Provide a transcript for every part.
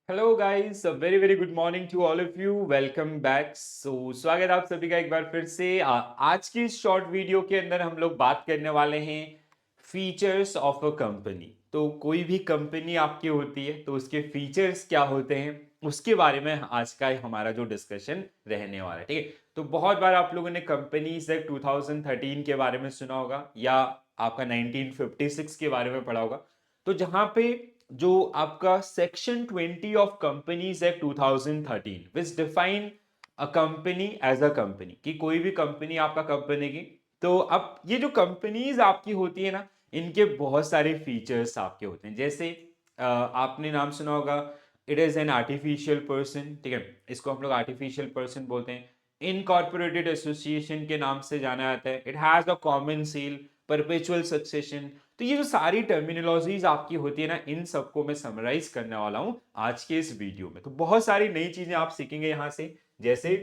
Hello guys, very very good morning to all of you. Welcome back. स्वागत है आप सभी का एक बार फिर से। आज की इस शॉर्ट वीडियो के अंदर हम लोग बात करने वाले हैं फीचर्स ऑफ अ कंपनी। तो कोई भी कंपनी आपकी होती है तो उसके फीचर्स क्या होते हैं उसके बारे में आज का हमारा जो डिस्कशन रहने वाला है। ठीक है, तो बहुत बार आप लोगों ने कंपनीज एक्ट 2013 के बारे में सुना होगा या आपका 1956 के बारे में पढ़ा होगा। तो जहां पे जो आपका section 20 of companies act 2013 which define a company as a company, कि कोई भी कंपनी आपका कब बनेगी। तो अब ये जो कंपनीज आपकी होती है ना, इनके बहुत सारे फीचर्स आपके होते हैं। जैसे आपने नाम सुना होगा, it is an artificial person. ठीक है, इसको हम लोग आर्टिफिशियल पर्सन बोलते हैं। इनकॉर्पोरेटेड एसोसिएशन के नाम से जाना जाता है। It has a common seal, perpetual succession. तो ये जो सारी टर्मिनोलॉजीज आपकी होती है ना, इन सबको मैं समराइज करने वाला हूं आज के इस वीडियो में। तो बहुत सारी नई चीजें आप सीखेंगे यहां से। जैसे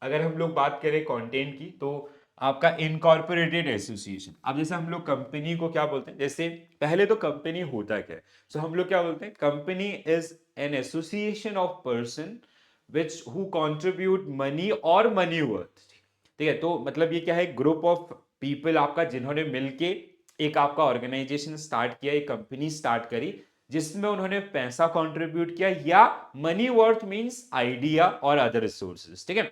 अगर हम लोग बात करें कंटेंट की, तो आपका इनकॉर्पोरेटेड एसोसिएशन। अब जैसे हम लोग कंपनी को क्या बोलते हैं, जैसे पहले तो कंपनी होता क्या है। सो हम लोग क्या बोलते हैं, company is an association of person which who contribute money और मनी वर्थ। ठीक है, तो मतलब ये क्या है, ग्रुप ऑफ पीपल आपका जिन्होंने मिलके एक आपका ऑर्गेनाइजेशन स्टार्ट किया, एक कंपनी स्टार्ट करी जिसमें उन्होंने पैसा कंट्रीब्यूट किया, या मनी वर्थ मींस आइडिया और अदर रिसोर्सेज। ठीक है,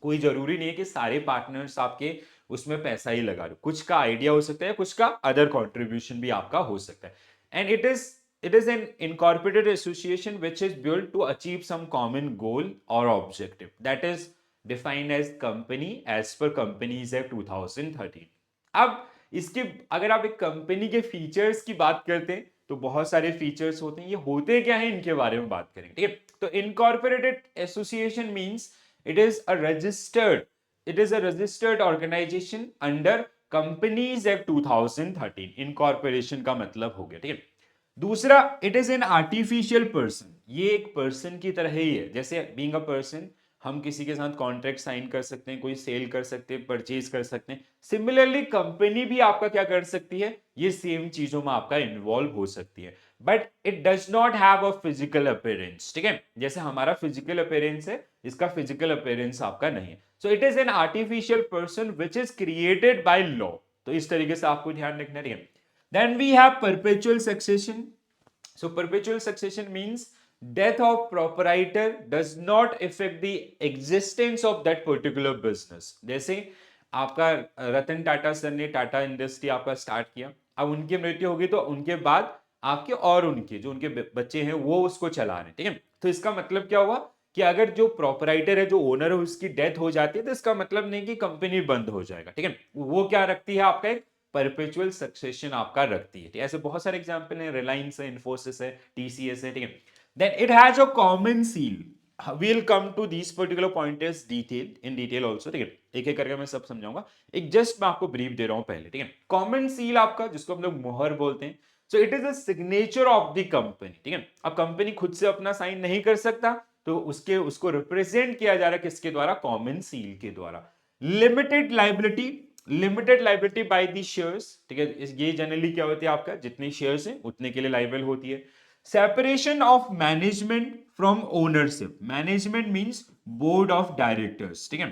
कोई जरूरी नहीं है कि सारे पार्टनर्स आपके उसमें पैसा ही लगा दो, कुछ का आइडिया हो सकता है, कुछ का अदर कंट्रीब्यूशन भी आपका हो सकता है। And it is an incorporated association which is build to achieve some common goal और objective that is defined as company as per Companies act 2013। अब इसके अगर आप एक कंपनी के फीचर्स की बात करते हैं तो बहुत सारे फीचर्स होते हैं। ये होते क्या हैं इनके बारे में बात करेंगे। ठीक है, तो incorporated association means it is a registered it is a registered organization under companies act 2013। Incorporation का मतलब हो गया। ठीक है, दूसरा, it is an artificial person. ये एक पर्सन की तरह ही है। जैसे बीइंग अ पर्सन हम किसी के साथ कॉन्ट्रैक्ट साइन कर सकते हैं, कोई सेल कर सकते हैं, परचेज कर सकते हैं। सिमिलरली कंपनी भी आपका क्या कर सकती है, ये सेम चीजों में आपका इन्वॉल्व हो सकती है, but it does not have a physical appearance. ठीक है, जैसे हमारा फिजिकल अपीयरेंस है, इसका फिजिकल अपीयरेंस आपका नहीं है। So it is an artificial person which is created by law. तो इस तरीके से आपको ध्यान रखना है। Then we have perpetual succession. So perpetual succession means death of proprietor does not affect the existence of that particular business। जैसे आपका रतन टाटा सर ने टाटा इंडस्ट्री आपका स्टार्ट किया, अब उनकी मृत्यु होगी तो उनके बाद आपके और उनके जो उनके बच्चे हैं वो उसको चला रहे हैं। ठीक है, तो इसका मतलब क्या हुआ कि अगर जो प्रॉपराइटर है, जो ओनर है, उसकी डेथ हो जाती है तो इसका मतलब नहीं कि कंपनी बंद हो जाएगा। ठीक है, वो क्या रखती है, आपका एक परपेचुअल सक्सेशन आपका रखती है। ऐसे बहुत सारे एग्जांपल हैं, रिलायंस है, इन्फोसिस है, टीसीएस है। ठीक है, then it has a common seal. we'll come to these particular pointers detail in detail also। ठीक है, एक एक करके मैं सब समझाऊंगा। एक जस्ट मैं आपको ब्रीफ दे रहा हूं पहले। ठीक है, कॉमन सील आपका जिसको हम लोग मोहर बोलते हैं। सो it is a signature of the company. ठीक है, अब कंपनी खुद से अपना साइन नहीं कर सकता, तो उसको रिप्रेजेंट किया जा रहा है किसके द्वारा, कॉमन सील के द्वारा। Limited liability, limited liability by the shares. ठीक है, ये जनरली क्या होती है, आपका जितने शेयर्स हैं उतने के लिए लाइबल होती है। Separation of management from ownership. Management means board of directors. ठीक है,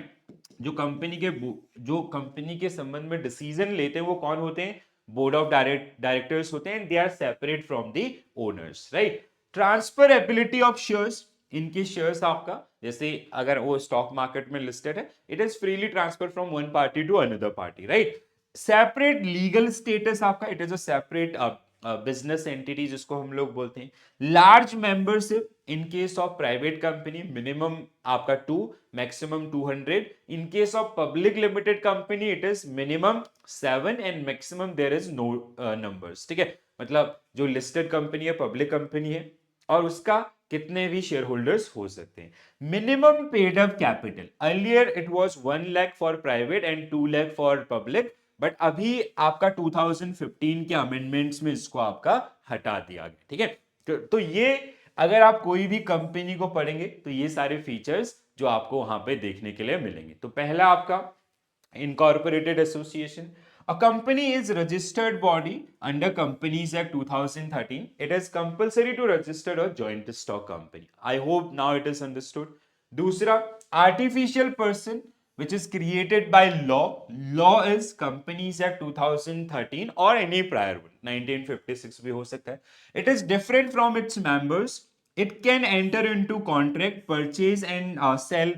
जो कंपनी के संबंध में डिसीजन लेते हैं वो कौन होते हैं, बोर्ड ऑफ डायरेक्टर्स होते हैं। They are separate from the owners, right. Transferability of shares, इनके शेयर्स आपका जैसे अगर वो स्टॉक मार्केट में लिस्टेड है, it is freely transfer from one party to another party, right. Separate legal status आपका, it is a separate business entity जिसको हम लोग बोलते हैं। Large membership, in case of private company minimum आपका 2, maximum 200। In case of public limited company it is minimum 7 and maximum there is no numbers. ठीक है, मतलब जो लिस्टेड कंपनी है, पब्लिक कंपनी है, और उसका कितने भी शेयर होल्डर्स हो सकते हैं। Minimum paid up capital, earlier it was 1 lakh for private and 2 lakh for public, but अभी आपका 2015 के अमेंडमेंट्स में इसको आपका हटा दिया गया। ठीक है, तो ये अगर आप कोई भी कंपनी को पढ़ेंगे तो ये सारे फीचर्स जो आपको वहां पे देखने के लिए मिलेंगे। तो पहला आपका incorporated association. A company is registered body under Companies Act 2013. It is compulsory to register a joint stock company. I hope now it is understood. दूसरा, artificial person which is created by law. Law is Companies Act 2013 or any prior one, 1956 भी हो सकता है. It is different from its members. It can enter into contract, purchase and sell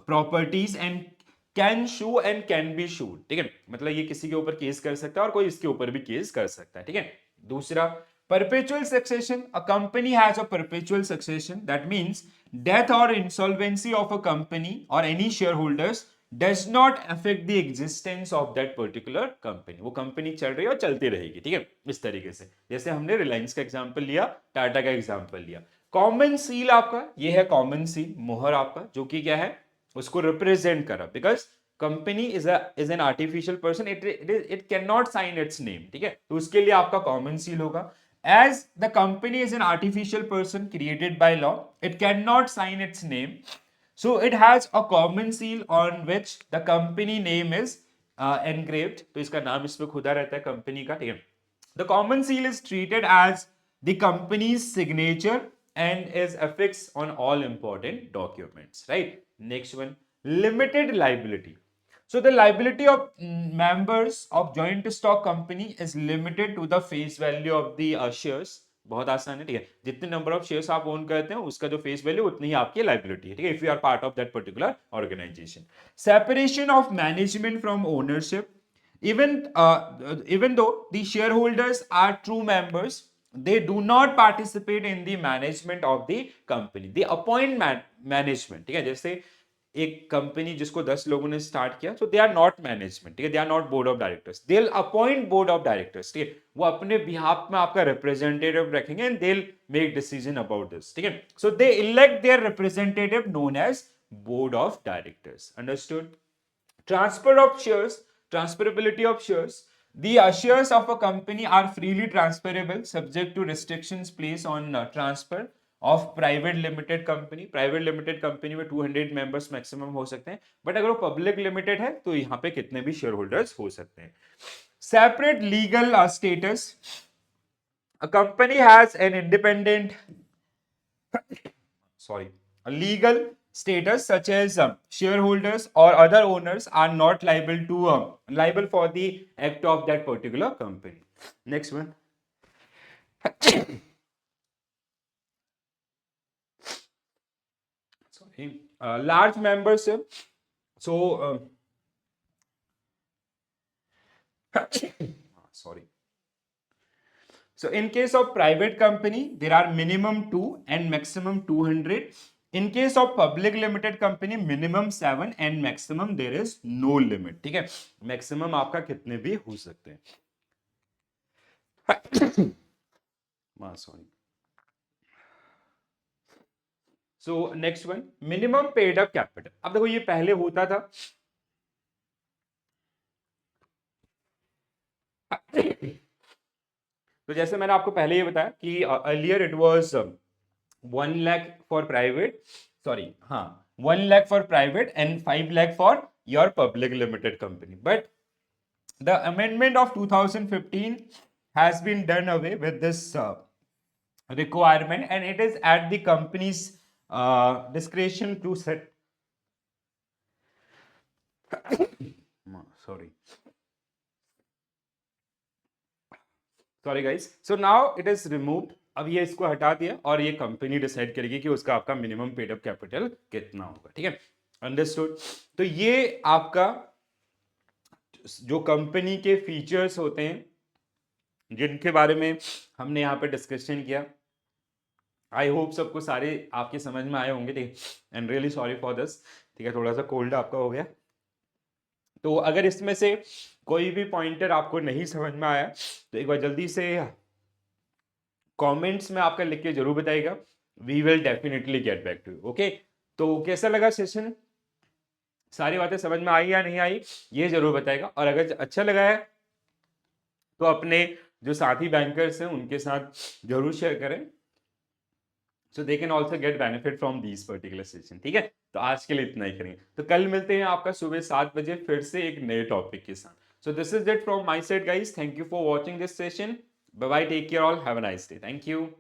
properties and can shoe and can be should. ठीक है, मतलब ये किसी के ऊपर केस कर सकता है और कोई इसके ऊपर भी केस कर सकता है. ठीक है. दूसरा, perpetual succession. A company has a perpetual succession. That means death or insolvency of a company or any shareholders does not affect the existence of that particular company. वो कंपनी चल रही है और चलती रहेगी. ठीक है, इस तरीके से. जैसे हमने रिलायंस का एग्जांपल लिया, टाटा का एग्जांपल लिया. कॉमन सील आपका ये है, कॉमन सील मोहर आपका, जो कि क्या है, उसको रिप्रेजेंट करा. Because company is an artificial person, it cannot sign its name. ठीक है, तो उसके लिए आपका कॉमन सील होगा. As the company is an artificial person created by law, it cannot sign its name, so it has a common seal on which the company name is engraved. तो इसका नाम इस पे खुदा रहता है company का. ठीक है, the common seal is treated as the company's signature and is affixed on all important documents. Right. Next one, limited liability. So the liability of members of joint stock company is limited to the face value of the shares. बहुत आसान है. ठीक है, जितने number of shares आप own करते हैं उसका जो फेस वैल्यू उतनी ही आपकी लाइबिलिटी है. ठीक है, if you are part of that particular organisation. Separation of management from ownership. Even though the shareholders are true members, they do not participate in the management of the company. They appoint management. ठीक है, जैसे एक company जिसको 10 लोगों ने start किया, so they are not management. ठीक है, they are not board of directors. They'll appoint board of directors. ठीक है, वो अपने बिहाफ में आपका रिप्रेजेंटेटिव रखेंगे and they'll make decision about this. ठीक है, so they elect their representative known as board of directors. Understood? Transfer of shares, transferability of shares. The shares of a company are freely transferable subject to restrictions placed on transfer of private limited company. Private limited company में 200 members maximum हो सकते हैं, but अगर वो public limited है तो यहाँ पे कितने भी shareholders हो सकते हैं. Separate legal status. A company has an independent a legal status such as shareholders or other owners are not liable for the act of that particular company. Next one. Sorry. Large membership. So sorry. So in case of private company, there are minimum 2 and maximum 200. In case of public limited company, minimum 7 and maximum there is no limit. ठीक है, maximum आपका कितने भी हो सकते हैं. Sorry. So next one, minimum paid up capital. अब देखो ये पहले होता था. तो जैसे मैंने आपको पहले ये बताया कि earlier it was 1 lakh for private, sorry हाँ 1 lakh for private and 5 lakh for your public limited company. But the amendment of 2015 has been done away with this requirement and it is at the company's discretion to set sorry guys, so now it is removed. अब ये इसको हटा दिया और ये company decide करेगी कि उसका आपका मिनिमम पेड अप कैपिटल कितना होगा. ठीक है, अंडरस्टूड. तो ये आपका जो कंपनी के फीचर्स होते हैं जिनके बारे में हमने यहाँ पे डिस्कशन किया, आई होप सबको सारे आपके समझ में आए होंगे. ठीक है, and really sorry for this. ठीक है, थोड़ा सा कोल्ड आपका हो गया. तो अगर इसमें से कोई भी पॉइंटर आपको नहीं समझ में आया तो एक बार जल्दी से कमेंट्स में आपका लिख के जरूर बताइएगा. We will definitely get back to you. Okay, तो कैसा लगा सेशन? सारी बातें समझ में आई या नहीं आई ये जरूर बताएगा. और अगर अच्छा लगा है तो अपने जो साथी बैंकर्स हैं उनके साथ जरूर शेयर करें, so they can also get benefit from these particular session. ठीक है, तो आज के लिए इतना ही करेंगे. तो कल मिलते हैं आपका सुबह 7 बजे फिर से एक नए टॉपिक के साथ. So this is it from my side, guys. Thank you for watching this session. Bye bye. Take care all. Have a nice day. Thank you.